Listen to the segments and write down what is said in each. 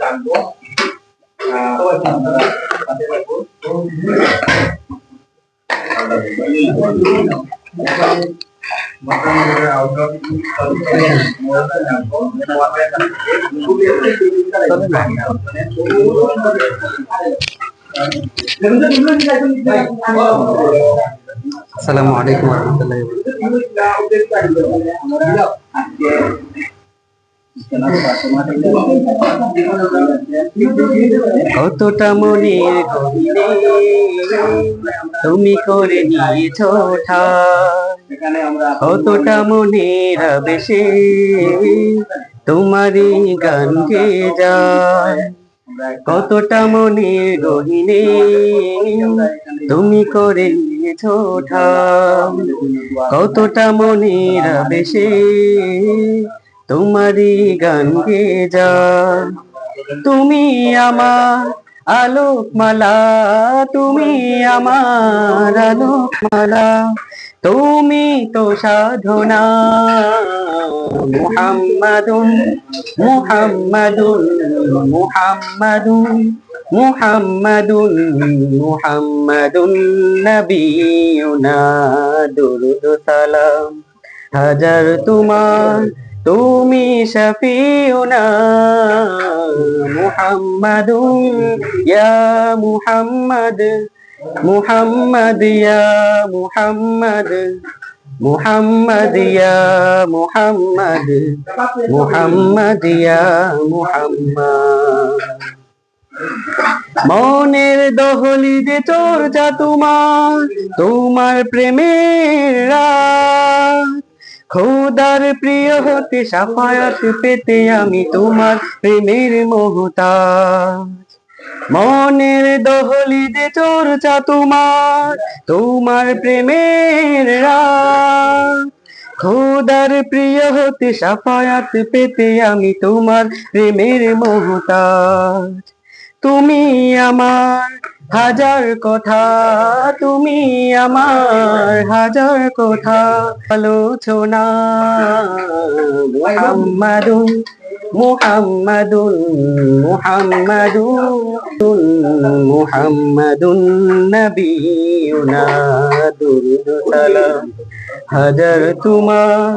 জানবো আসসালামু আলাইকুম ওয়া কতটা মনের গভীরে তুমি করে নিয়েছ কতটা মনের আবেশে তোমারই গান গেয়ে যায় কতটা মনের গহীনে তুমি করে নিয়েছ কতটা মনের আবেশে তোমারই গান গেয়ে যায় তুমি আমার আলোকমালা তুমি আমার আলোকমালা তুমি তো সাধনা মুহাম্মাদুন মুহাম্মাদুন মুহাম্মাদুন মুহাম্মাদুন মুহাম্মাদুন নবিয়ুনা দুরুদ সালাম হাজার তোমার তুমি শফিউনা মুহাম্মাদুন ইয়া মুহাম্মদ মুহাম্মদ ইয়া মুহাম্মদ মুহাম্মদ ইয়া মুহাম্মদ মুহাম্মদ ইয়া মুহাম্মদ মনের দহলিতে চর্চা তোমার তোমার প্রেমের রাত খোদার প্রিয় হতে সাফায়াত পেতে আমি তোমার প্রেমের মোহতাজ মনের দহলিতে চর্চা তোমার তোমার প্রেমের রাত খোদার প্রিয় হতে সাফায়াত পেতে আমি তোমার প্রেমের মোহতাজ তুমি আমার হাজার কথা তুমি আমার হাজার কথা আলোচনা মুহাম্মাদুন মুহাম্মাদুন মুহাম্মাদুন মুহাম্মাদুন নবিয়ুনা দুরুদ সালাম হাজার তোমার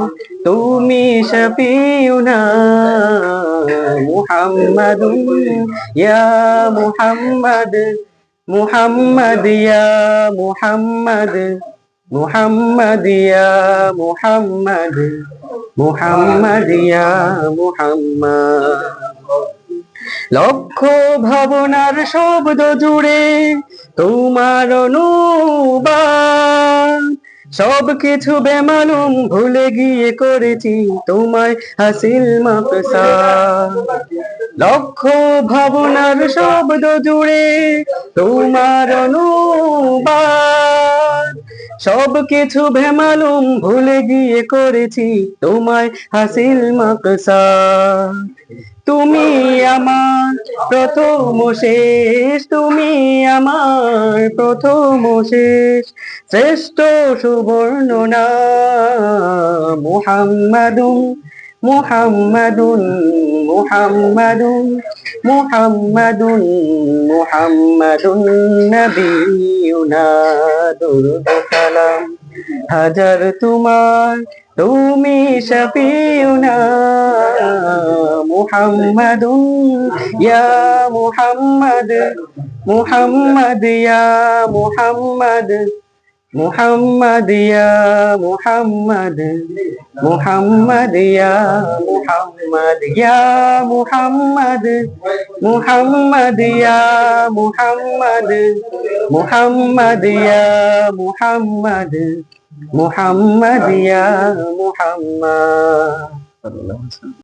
তুমি শফিউনা মুহাম্মাদুন ইয়া মুহাম্মদ মুহাম্মদ ইয়া মুহাম্মদ মুহাম্মদ ইয়া মুহাম্মদ মুহাম্মদ ইয়া মুহাম্মদ লক্ষ ভাবনার শব্দ জুড়ে তোমার অনুবাদ সবকিছু বেমালুম ভুলে গিয়ে করেছি তোমায় হাসিল মাকসাদ লক্ষ ভাবনার শব্দ জুড়ে তোমার অনুবাদ সবকিছু বেমালুম ভুলে গিয়ে করেছি তোমায় হাসিল মাকসাদ তুমি আমার প্রথম শেষ তুমি আমার প্রথম শেষ শ্রেষ্ঠ সুবর্ণ নাম মুহাম্মাদুন মুহাম্মাদুন মুহাম্মাদুন মুহাম্মাদুন মুহাম্মাদুন নবিয়ুনা দুরুদ সালাম হাজার তোমার তুমি শফিউনা মুহাম্মাদুন ইয়া মুহাম্মদ মুহাম্মদ ইয়া মুহাম্মদ মুহাম্মদ ইয়া মুহাম্মদ মুহাম্মদ ইয়া মুহাম্মদ ইয়া মুহাম্মদ মুহাম্মদ ইয়া মুহাম্মদ মুহাম্মদ ইয়া মুহাম্মদ মুহাম্মদ ইয়া মুহাম্মদ